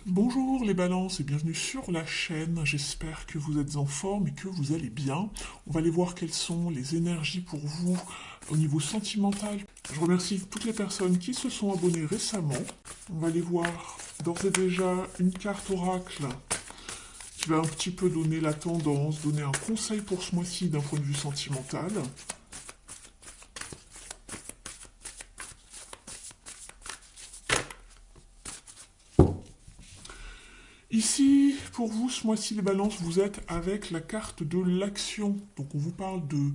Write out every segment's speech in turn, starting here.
Bonjour les balances et bienvenue sur la chaîne, j'espère que vous êtes en forme et que vous allez bien. On va aller voir quelles sont les énergies pour vous au niveau sentimental. Je remercie toutes les personnes qui se sont abonnées récemment. On va aller voir d'ores et déjà une carte oracle qui va un petit peu donner la tendance, donner un conseil pour ce mois-ci d'un point de vue sentimental. Ici, pour vous, ce mois-ci, les balances, vous êtes avec la carte de l'action. Donc on vous parle de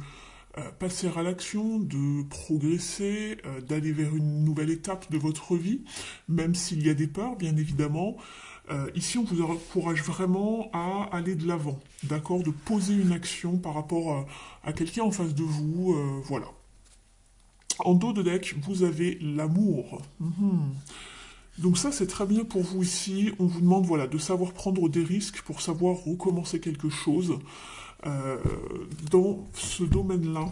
passer à l'action, de progresser, d'aller vers une nouvelle étape de votre vie, même s'il y a des peurs, bien évidemment. Ici, on vous encourage vraiment à aller de l'avant, d'accord, de poser une action par rapport à quelqu'un en face de vous, voilà. En dos de deck, vous avez l'amour. Donc ça, c'est très bien pour vous ici. On vous demande voilà, de savoir prendre des risques pour savoir recommencer quelque chose euh, dans ce domaine-là.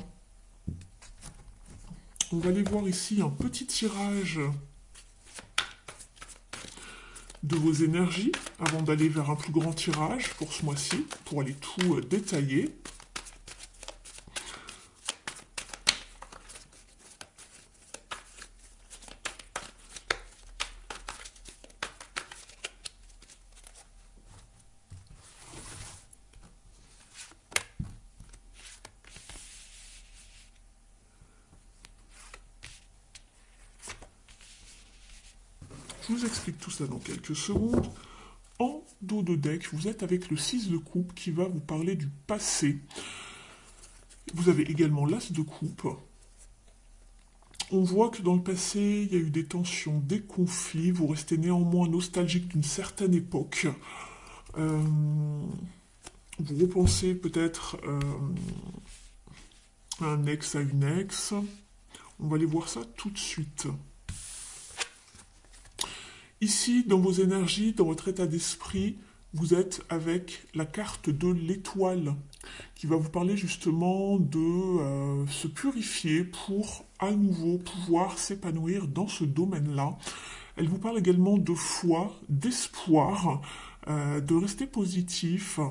On va aller voir ici un petit tirage de vos énergies avant d'aller vers un plus grand tirage pour ce mois-ci, pour aller tout détailler. Je vous explique tout ça dans quelques secondes. En dos de deck, vous êtes avec le 6 de coupe qui va vous parler du passé. Vous avez également l'as de coupe. On voit que dans le passé, il y a eu des tensions, des conflits. Vous restez néanmoins nostalgique d'une certaine époque. Euh, vous repensez peut-être à un ex, à une ex. On va aller voir ça tout de suite. Ici, dans vos énergies, dans votre état d'esprit, vous êtes avec la carte de l'étoile qui va vous parler justement de se purifier pour à nouveau pouvoir s'épanouir dans ce domaine-là. Elle vous parle également de foi, d'espoir, de rester positif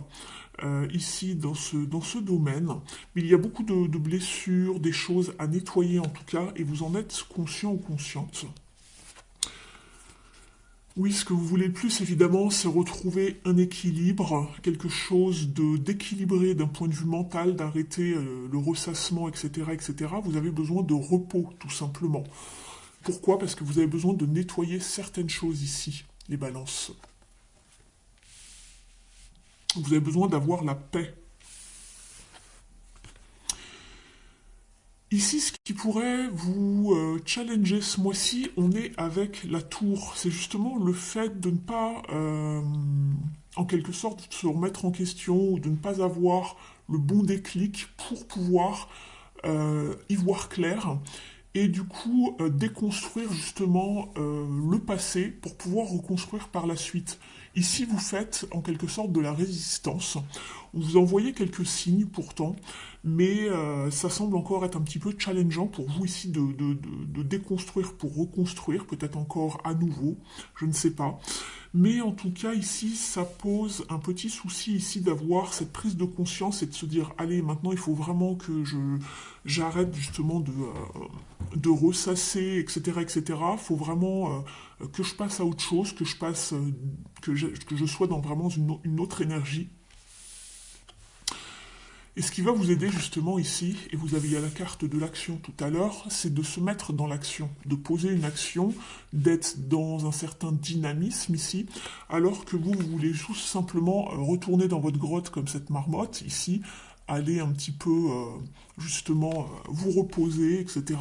ici dans ce domaine. Mais il y a beaucoup de blessures, des choses à nettoyer en tout cas, et vous en êtes conscient ou consciente. Oui, ce que vous voulez le plus, évidemment, c'est retrouver un équilibre, quelque chose de d'équilibré d'un point de vue mental, d'arrêter le ressassement, etc., etc. Vous avez besoin de repos, tout simplement. Pourquoi? Parce que vous avez besoin de nettoyer certaines choses ici, les balances. Vous avez besoin d'avoir la paix. Ici, ce qui pourrait vous challenger ce mois-ci, on est avec la tour. C'est justement le fait de ne pas, en quelque sorte, se remettre en question ou de ne pas avoir le bon déclic pour pouvoir y voir clair et du coup déconstruire justement le passé pour pouvoir reconstruire par la suite. Ici, vous faites en quelque sorte de la résistance. On vous envoyait quelques signes pourtant, mais ça semble encore être un petit peu challengeant pour vous ici de déconstruire pour reconstruire, peut-être encore à nouveau, je ne sais pas. Mais en tout cas, ici, ça pose un petit souci ici d'avoir cette prise de conscience et de se dire, allez, maintenant, il faut vraiment que j'arrête justement de ressasser, etc., etc. Il faut vraiment que je passe à autre chose, que je passe, que je sois dans vraiment une autre énergie. Et ce qui va vous aider justement ici, et vous avez la carte de l'action tout à l'heure, c'est de se mettre dans l'action, de poser une action, d'être dans un certain dynamisme ici, alors que vous voulez tout simplement retourner dans votre grotte comme cette marmotte ici, aller un petit peu justement vous reposer, etc.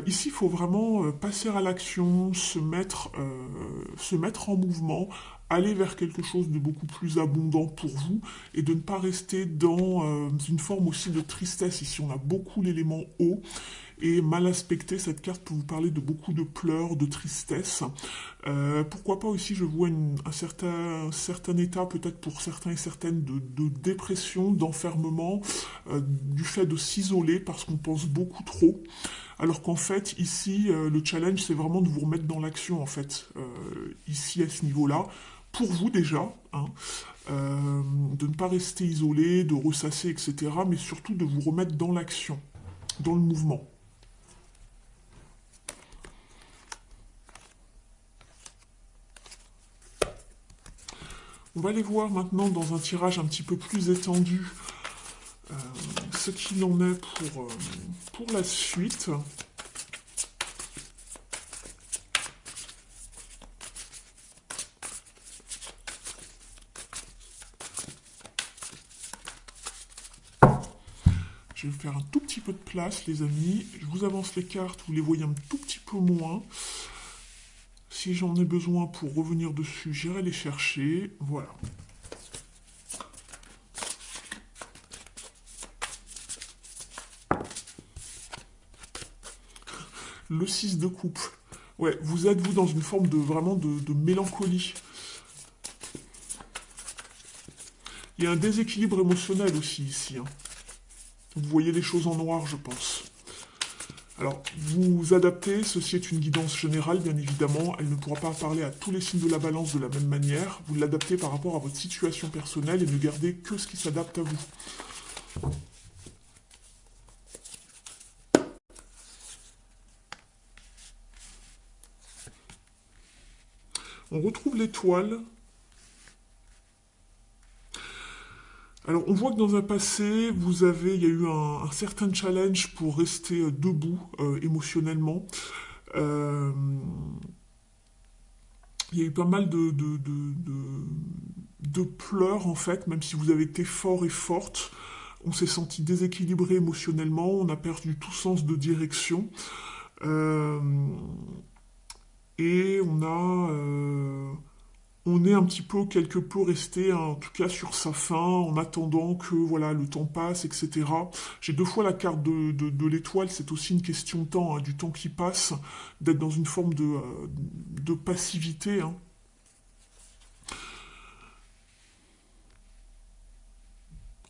Ici, il faut vraiment passer à l'action, se mettre en mouvement, aller vers quelque chose de beaucoup plus abondant pour vous et de ne pas rester dans une forme aussi de tristesse. Ici, on a beaucoup l'élément eau Et mal aspectée, cette carte peut vous parler de beaucoup de pleurs, de tristesse. Pourquoi pas aussi, je vois un certain état, peut-être pour certains et certaines, de dépression, d'enfermement, du fait de s'isoler parce qu'on pense beaucoup trop. Alors qu'en fait, ici, le challenge, c'est vraiment de vous remettre dans l'action, en fait, ici, à ce niveau-là, pour vous déjà, hein, de ne pas rester isolé, de ressasser, etc., mais surtout de vous remettre dans l'action, dans le mouvement. On va aller voir maintenant dans un tirage un petit peu plus étendu euh, ce qu'il en est pour la suite. Je vais faire un tout petit peu de place, les amis. Je vous avance les cartes, vous les voyez un tout petit peu moins. Si j'en ai besoin pour revenir dessus, j'irai les chercher. Voilà. Le 6 de coupe. Ouais, vous êtes, vous, dans une forme de vraiment de mélancolie. Il y a un déséquilibre émotionnel aussi ici, hein. Vous voyez les choses en noir, je pense. Alors, vous adaptez, ceci est une guidance générale, bien évidemment. Elle ne pourra pas parler à tous les signes de la balance de la même manière. Vous l'adaptez par rapport à votre situation personnelle et ne gardez que ce qui s'adapte à vous. On retrouve l'étoile. Alors, on voit que dans un passé, il y a eu un certain challenge pour rester debout émotionnellement. Euh, il y a eu pas mal de pleurs, en fait, même si vous avez été fort et forte. On s'est senti déséquilibré émotionnellement, on a perdu tout sens de direction. Euh, et on est un petit peu, quelque peu resté, hein, en tout cas sur sa faim, en attendant que voilà, le temps passe, etc. J'ai deux fois la carte de l'étoile, c'est aussi une question de temps, hein, du temps qui passe, d'être dans une forme de passivité, hein.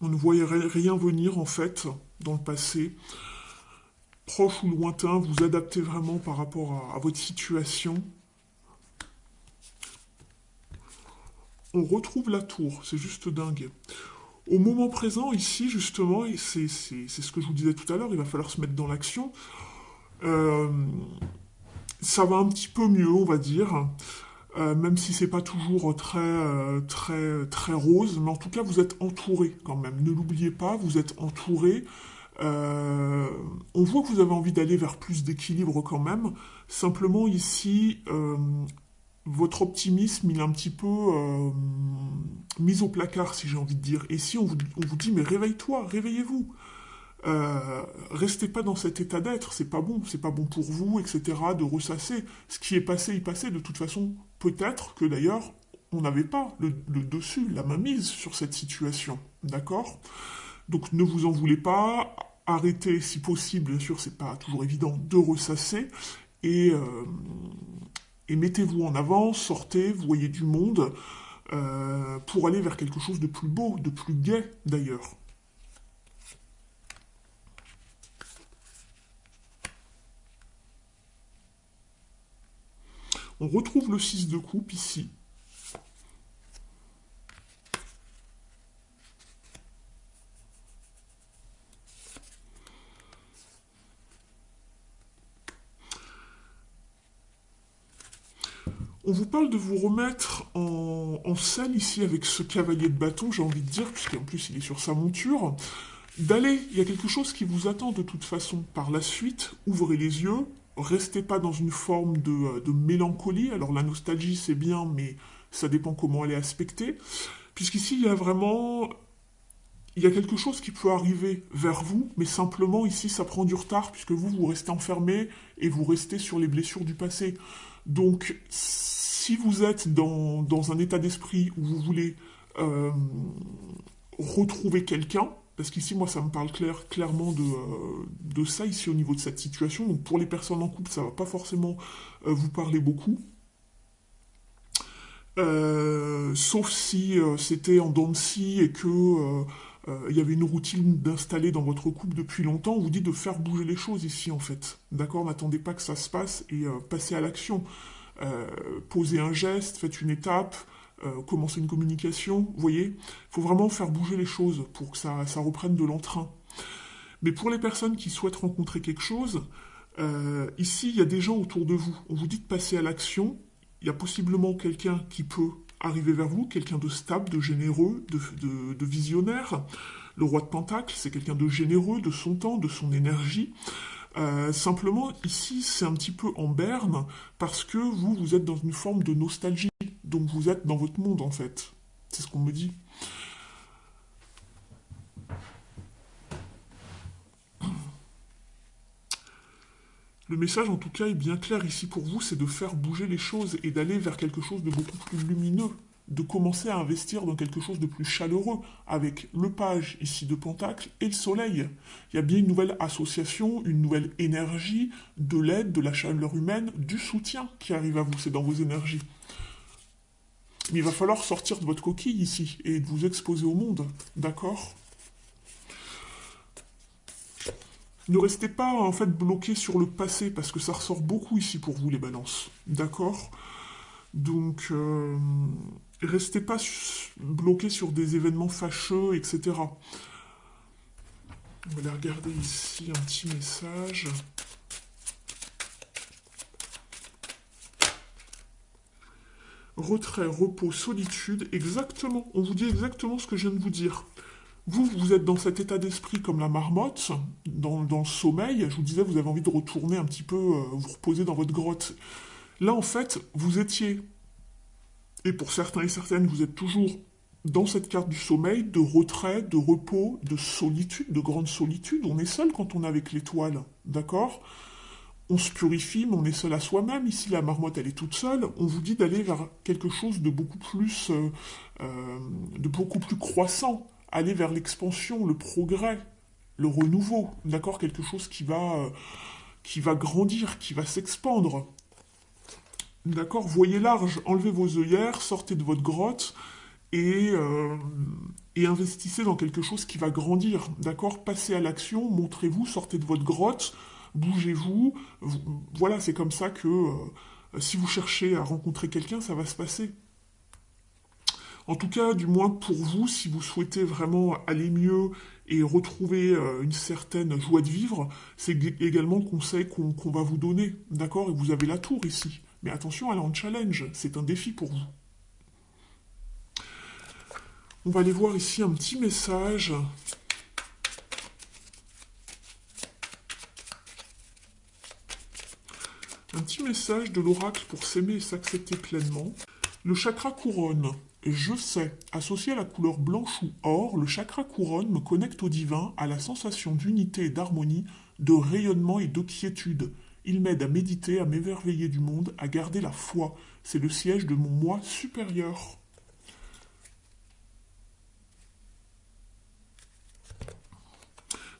On ne voyait rien venir en fait dans le passé. Proche ou lointain, vous adaptez vraiment par rapport à votre situation. On retrouve la tour, c'est juste dingue. Au moment présent, ici, justement, et c'est ce que je vous disais tout à l'heure, il va falloir se mettre dans l'action. Euh, Ça va un petit peu mieux, on va dire, même si c'est pas toujours très rose, mais en tout cas, vous êtes entouré quand même. Ne l'oubliez pas, vous êtes entouré. On voit que vous avez envie d'aller vers plus d'équilibre quand même. Simplement ici, votre optimisme, il est un petit peu mis au placard, si j'ai envie de dire. Et si on vous dit, mais réveille-toi, réveillez-vous. Restez pas dans cet état d'être, c'est pas bon pour vous, etc. De ressasser. Ce qui est passé, est passé. De toute façon, peut-être que d'ailleurs, on n'avait pas le dessus, la main mise sur cette situation. D'accord? Donc ne vous en voulez pas. Arrêtez, si possible, bien sûr, c'est pas toujours évident, de ressasser. Et, euh, et mettez-vous en avant, sortez, voyez du monde, pour aller vers quelque chose de plus beau, de plus gai d'ailleurs. On retrouve le 6 de coupe ici. On vous parle de vous remettre en scène ici avec ce cavalier de bâton, j'ai envie de dire, puisqu'en plus il est sur sa monture. D'aller, il y a quelque chose qui vous attend de toute façon. Par la suite, ouvrez les yeux, restez pas dans une forme de mélancolie. Alors la nostalgie c'est bien, mais ça dépend comment elle est aspectée. Puisqu'ici il y a quelque chose qui peut arriver vers vous, mais simplement ici ça prend du retard puisque vous restez enfermé et vous restez sur les blessures du passé. Donc si vous êtes dans un état d'esprit où vous voulez euh, retrouver quelqu'un, Parce qu'ici, moi, ça me parle clairement de ça, ici, au niveau de cette situation. Donc, pour les personnes en couple, ça va pas forcément vous parler beaucoup. Sauf si c'était en dents de scie et que il y avait une routine d'installer dans votre couple depuis longtemps, on vous dit de faire bouger les choses ici, en fait. D'accord? N'attendez pas que ça se passe et passez à l'action. Euh, Posez un geste, faites une étape, commencez une communication, vous voyez? Il faut vraiment faire bouger les choses pour que ça reprenne de l'entrain. Mais pour les personnes qui souhaitent rencontrer quelque chose, ici, il y a des gens autour de vous. On vous dit de passer à l'action. Il y a possiblement quelqu'un qui peut arriver vers vous, quelqu'un de stable, de généreux, de visionnaire. Le roi de Pentacle, c'est quelqu'un de généreux, de son temps, de son énergie. Simplement, ici, c'est un petit peu en berne parce que vous êtes dans une forme de nostalgie. Donc vous êtes dans votre monde, en fait. C'est ce qu'on me dit. Le message, en tout cas, est bien clair ici pour vous, c'est de faire bouger les choses et d'aller vers quelque chose de beaucoup plus lumineux, de commencer à investir dans quelque chose de plus chaleureux, avec le page ici de Pentacle et le soleil. Il y a bien une nouvelle association, une nouvelle énergie, de l'aide, de la chaleur humaine, du soutien qui arrive à vous, c'est dans vos énergies. Mais il va falloir sortir de votre coquille ici et de vous exposer au monde, d'accord? Ne restez pas en fait bloqué sur le passé parce que ça ressort beaucoup ici pour vous les balances. D'accord? Donc restez pas bloqué sur des événements fâcheux, etc. On va aller regarder ici un petit message. Retrait, repos, solitude, exactement. On vous dit exactement ce que je viens de vous dire. Vous êtes dans cet état d'esprit comme la marmotte, dans le sommeil. Je vous disais, vous avez envie de retourner un petit peu, vous reposer dans votre grotte. Là, en fait, vous étiez, et pour certains et certaines, vous êtes toujours dans cette carte du sommeil, de retrait, de repos, de solitude, de grande solitude. On est seul quand on est avec l'étoile, d'accord? On se purifie, mais on est seul à soi-même. Ici, la marmotte, elle est toute seule. On vous dit d'aller vers quelque chose de beaucoup plus croissant, aller vers l'expansion, le progrès, le renouveau, d'accord? Quelque chose qui va grandir, qui va s'expandre. D'accord? Voyez large, enlevez vos œillères, sortez de votre grotte et, euh, et investissez dans quelque chose qui va grandir. D'accord? Passez à l'action, montrez-vous, sortez de votre grotte, bougez-vous. Voilà, c'est comme ça que si vous cherchez à rencontrer quelqu'un, ça va se passer. En tout cas, du moins pour vous, si vous souhaitez vraiment aller mieux et retrouver une certaine joie de vivre, c'est également le conseil qu'on va vous donner. D'accord? Et vous avez la tour ici. Mais attention, elle est en challenge. C'est un défi pour vous. On va aller voir ici un petit message. Un petit message de l'oracle pour s'aimer et s'accepter pleinement. Le chakra couronne. Je sais, associé à la couleur blanche ou or, le chakra couronne me connecte au divin, à la sensation d'unité et d'harmonie, de rayonnement et de quiétude. Il m'aide à méditer, à m'émerveiller du monde, à garder la foi. C'est le siège de mon moi supérieur.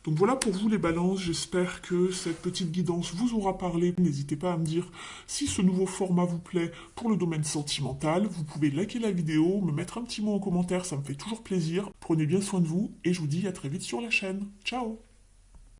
Donc voilà pour vous les balances, j'espère que cette petite guidance vous aura parlé. N'hésitez pas à me dire si ce nouveau format vous plaît pour le domaine sentimental. Vous pouvez liker la vidéo, me mettre un petit mot en commentaire, ça me fait toujours plaisir. Prenez bien soin de vous et je vous dis à très vite sur la chaîne. Ciao!